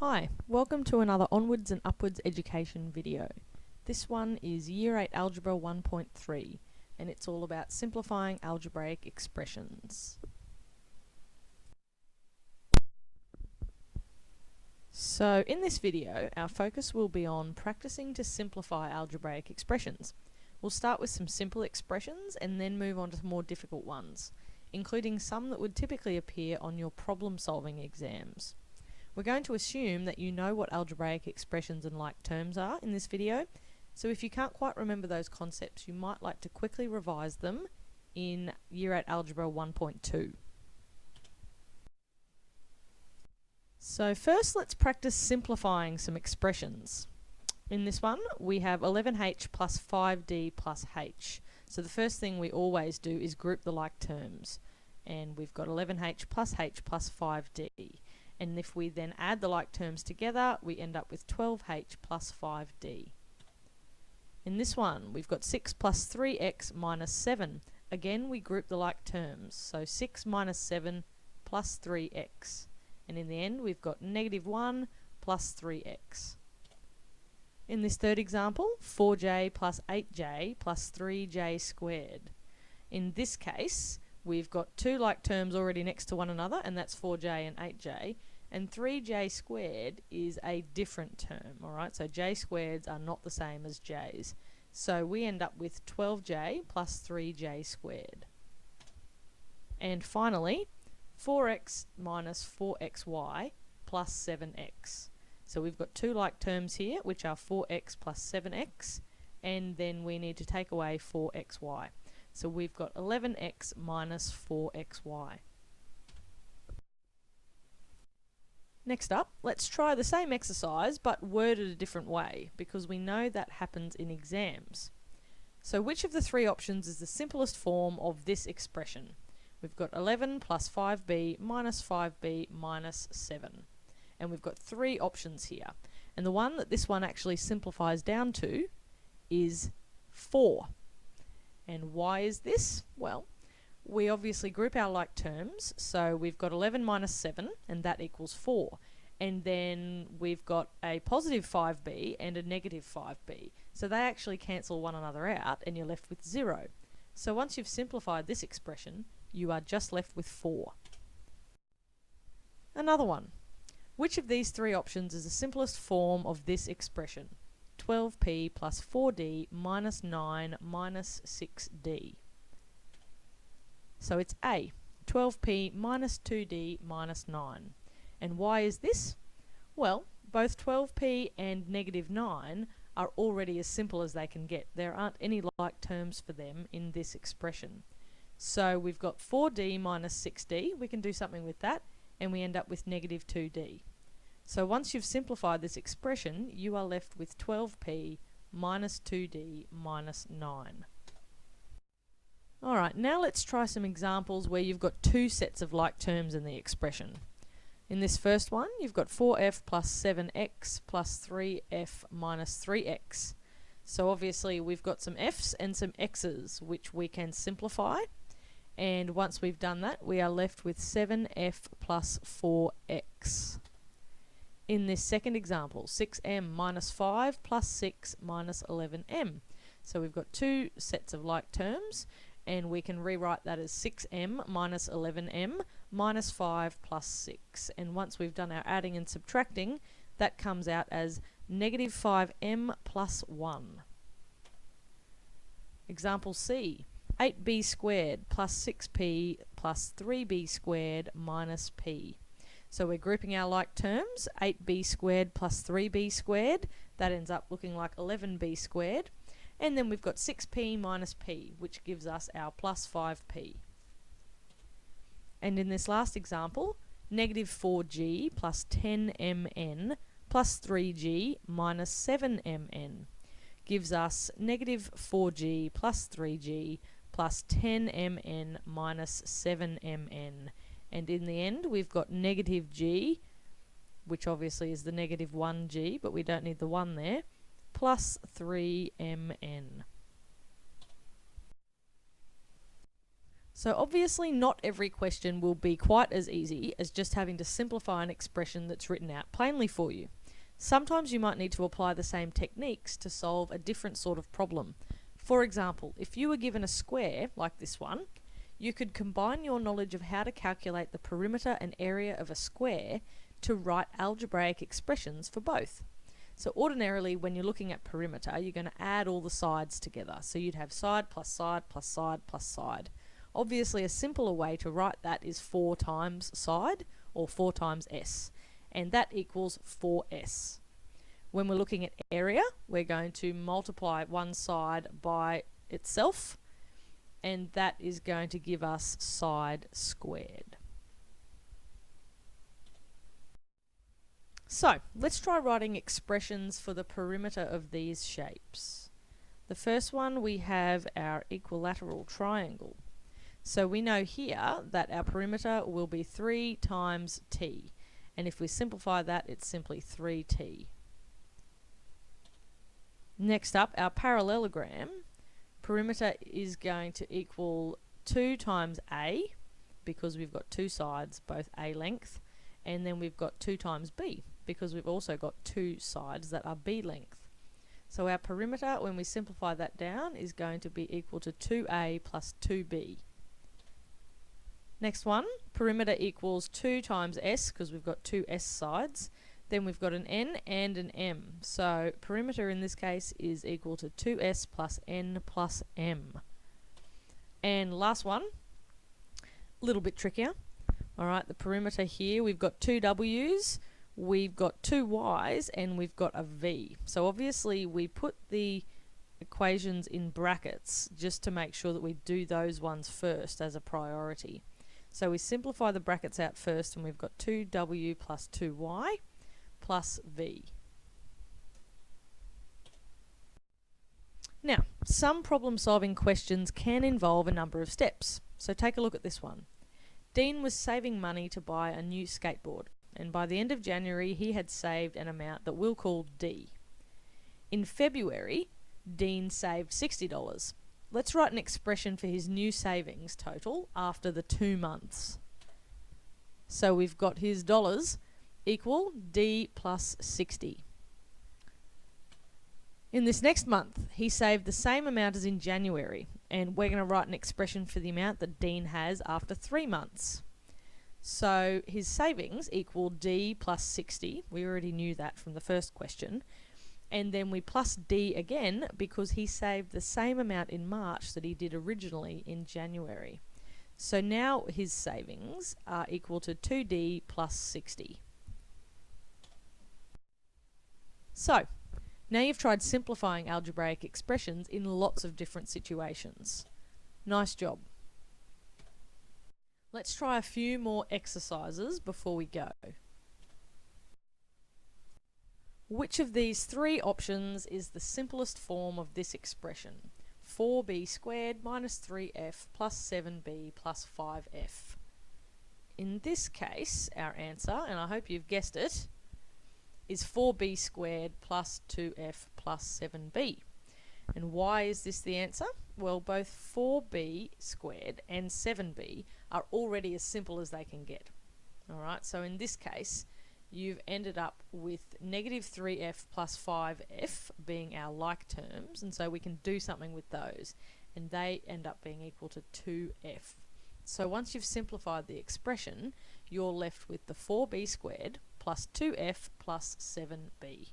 Hi, welcome to another Onwards and Upwards education video. This one is Year 8 Algebra 1.3 and it's all about simplifying algebraic expressions. So in this video, our focus will be on practicing to simplify algebraic expressions. We'll start with some simple expressions and then move on to more difficult ones, including some that would typically appear on your problem-solving exams. We're going to assume that you know what algebraic expressions and like terms are in this video, so if you can't quite remember those concepts, you might like to quickly revise them in Year 8 Algebra 1.2. So first let's practice simplifying some expressions. In this one we have 11h plus 5d plus h. So the first thing we always do is group the like terms, and we've got 11h plus h plus 5d. And if we then add the like terms together, we end up with 12h plus 5d. In this one, we've got 6 plus 3x minus 7. Again, we group the like terms, so 6 minus 7 plus 3x. And in the end, we've got negative 1 plus 3x. In this third example, 4j plus 8j plus 3j squared. In this case, we've got two like terms already next to one another, and that's 4j and 8j, and 3j squared is a different term, alright? So j squareds are not the same as j's. So we end up with 12j plus 3j squared. And finally, 4x minus 4xy plus 7x. So we've got two like terms here, which are 4x plus 7x, and then we need to take away 4xy. So we've got 11x minus 4xy. Next up, let's try the same exercise but worded a different way, because we know that happens in exams. So which of the three options is the simplest form of this expression? We've got 11 plus 5b minus 5b minus 7. And we've got three options here. And the one that this one actually simplifies down to is 4. And why is this? Well, we obviously group our like terms, so we've got 11 minus 7, and that equals 4. And then we've got a positive 5b and a negative 5b. So they actually cancel one another out, and you're left with 0. So once you've simplified this expression, you are just left with 4. Another one. Which of these three options is the simplest form of this expression? 12p plus 4d minus 9 minus 6d. So it's A, 12p minus 2d minus 9. And why is this? Well, both 12p and negative 9 are already as simple as they can get. There aren't any like terms for them in this expression. So we've got 4d minus 6d, we can do something with that, and we end up with negative 2d. So once you've simplified this expression, you are left with 12p minus 2d minus 9. Alright, now let's try some examples where you've got two sets of like terms in the expression. In this first one, you've got 4f plus 7x plus 3f minus 3x. So obviously we've got some f's and some x's, which we can simplify. And once we've done that, we are left with 7f plus 4x. In this second example, 6m minus 5 plus 6 minus 11m. So we've got two sets of like terms, and we can rewrite that as 6m minus 11m minus 5 plus 6. And once we've done our adding and subtracting, that comes out as negative 5m plus 1. Example C, 8b squared plus 6p plus 3b squared minus p. So we're grouping our like terms, 8b squared plus 3b squared, that ends up looking like 11b squared. And then we've got 6p minus p, which gives us our plus 5p. And in this last example, negative 4g plus 10mn plus 3g minus 7mn gives us negative 4g plus 3g plus 10mn minus 7mn. And in the end, we've got negative g, which obviously is the negative 1g, but we don't need the 1 there, plus 3mn. So obviously not every question will be quite as easy as just having to simplify an expression that's written out plainly for you. Sometimes you might need to apply the same techniques to solve a different sort of problem. For example, if you were given a square like this one, you could combine your knowledge of how to calculate the perimeter and area of a square to write algebraic expressions for both. So ordinarily, when you're looking at perimeter, you're going to add all the sides together. So you'd have side plus side plus side plus side. Obviously, a simpler way to write that is 4 times side, or 4 times s, and that equals 4s. When we're looking at area, we're going to multiply one side by itself, and that is going to give us side squared. So, let's try writing expressions for the perimeter of these shapes. The first one, we have our equilateral triangle. So we know here that our perimeter will be 3 times t, and if we simplify that, it's simply 3t. Next up, our parallelogram, perimeter is going to equal 2 times a, because we've got 2 sides, both a length, and then we've got 2 times b, because we've also got 2 sides that are b length. So our perimeter, when we simplify that down, is going to be equal to 2a plus 2b. Next one, perimeter equals 2 times s, because we've got 2 s sides. Then we've got an n and an m. So perimeter in this case is equal to 2s plus n plus m. And last one, a little bit trickier. Alright, the perimeter here, we've got 2 w's, we've got 2 y's, and we've got a v. So obviously we put the equations in brackets just to make sure that we do those ones first as a priority. So we simplify the brackets out first, and we've got 2w plus 2y plus v. Now, some problem-solving questions can involve a number of steps. So take a look at this one. Dean was saving money to buy a new skateboard, and by the end of January he had saved an amount that we'll call D. In February, Dean saved $60. Let's write an expression for his new savings total after the 2 months. So we've got his dollars equal D plus 60. In this next month, he saved the same amount as in January, and we're going to write an expression for the amount that Dean has after 3 months. So his savings equal D plus 60. We already knew that from the first question. And then we plus D again because he saved the same amount in March that he did originally in January. So now his savings are equal to 2D plus 60. So, now you've tried simplifying algebraic expressions in lots of different situations. Nice job. Let's try a few more exercises before we go. Which of these 3 options is the simplest form of this expression? 4b squared minus 3f plus 7b plus 5f. In this case, our answer, and I hope you've guessed it, is 4b squared plus 2f plus 7b. And why is this the answer? Well, both 4b squared and 7b are already as simple as they can get. Alright, so in this case, you've ended up with negative 3f plus 5f being our like terms, and so we can do something with those, and they end up being equal to 2f. So once you've simplified the expression, you're left with the 4b squared plus 2f plus 7b.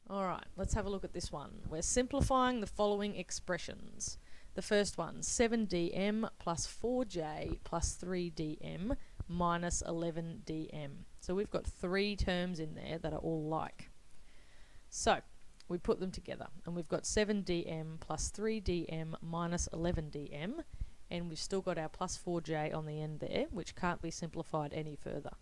Alright, let's have a look at this one. We're simplifying the following expressions. The first one, 7dm plus 4j plus 3dm minus 11dm. So we've got 3 terms in there that are all like. So we put them together, and we've got 7dm plus 3dm minus 11dm, and we've still got our plus 4j on the end there, which can't be simplified any further.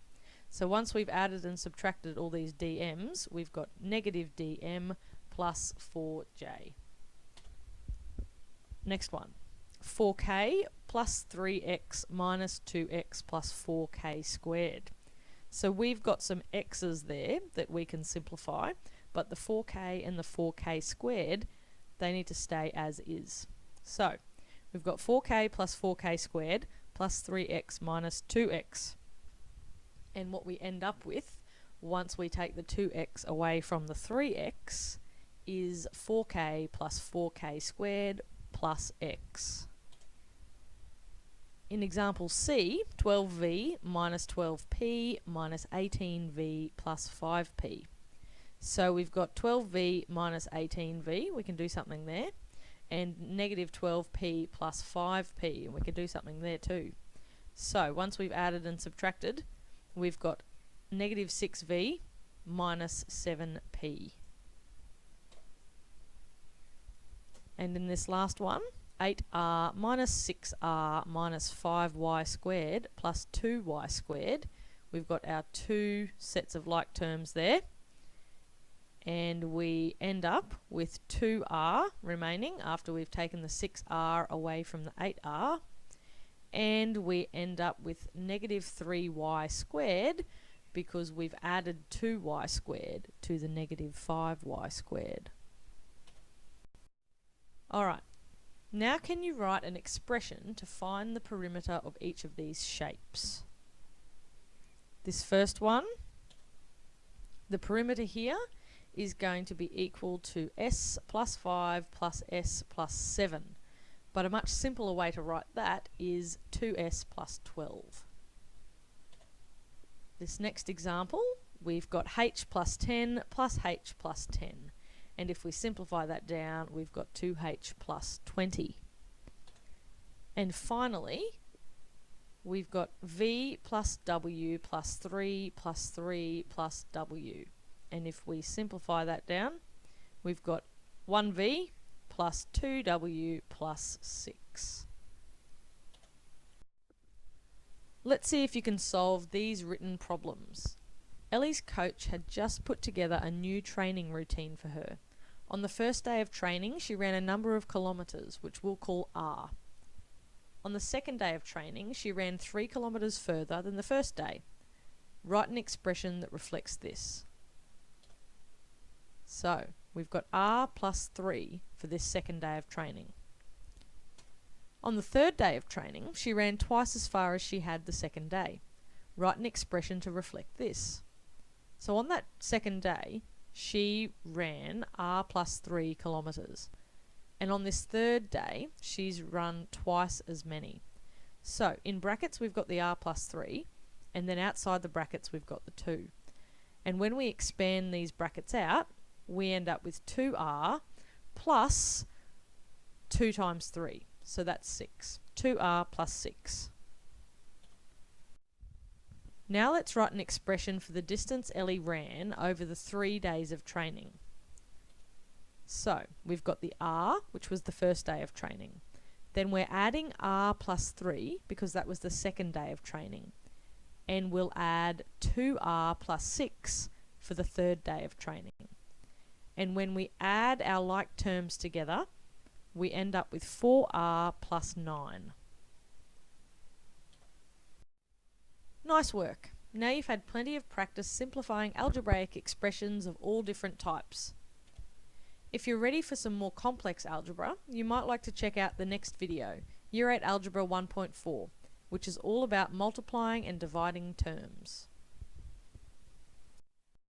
So once we've added and subtracted all these dm's, we've got negative dm plus 4j. Next one, 4k plus 3x minus 2x plus 4k squared. So we've got some x's there that we can simplify, but the 4k and the 4k squared, they need to stay as is. So we've got 4k plus 4k squared plus 3x minus 2x. And what we end up with, once we take the 2x away from the 3x, is 4k plus 4k squared plus x. In example C, 12v minus 12p minus 18v plus 5p. So we've got 12v minus 18v, we can do something there, and negative 12p plus 5p, and we can do something there too. So once we've added and subtracted, we've got negative 6v minus 7p. And in this last one, 8r minus 6r minus 5y squared plus 2y squared. We've got our two sets of like terms there. And we end up with 2r remaining after we've taken the 6r away from the 8r. And we end up with negative 3y squared because we've added 2y squared to the negative 5y squared. Alright, now can you write an expression to find the perimeter of each of these shapes? This first one, the perimeter here is going to be equal to s plus 5 plus s plus 7. But a much simpler way to write that is 2s plus 12. This next example, we've got h plus 10 plus h plus 10. And if we simplify that down, we've got 2h plus 20. And finally, we've got v plus w plus 3 plus 3 plus w. And if we simplify that down, we've got 1v plus 2w plus 6. Let's see if you can solve these written problems. Ellie's coach had just put together a new training routine for her. On the first day of training, she ran a number of kilometres, which we'll call R. On the second day of training, she ran 3 kilometres further than the first day. Write an expression that reflects this. So, we've got R plus 3 for this second day of training. On the third day of training, she ran twice as far as she had the second day. Write an expression to reflect this. So on that second day, she ran R plus 3 kilometres. And on this third day, she's run twice as many. So, in brackets we've got the R plus 3, and then outside the brackets we've got the 2. And when we expand these brackets out, we end up with 2r plus 2 times 3. So that's 6. 2r plus 6. Now let's write an expression for the distance Ellie ran over the 3 days of training. So, we've got the r, which was the first day of training. Then we're adding r plus 3, because that was the second day of training. And we'll add 2r plus 6 for the third day of training. And when we add our like terms together, we end up with 4r plus 9. Nice work. Now you've had plenty of practice simplifying algebraic expressions of all different types. If you're ready for some more complex algebra, you might like to check out the next video, Year 8 Algebra 1.4, which is all about multiplying and dividing terms.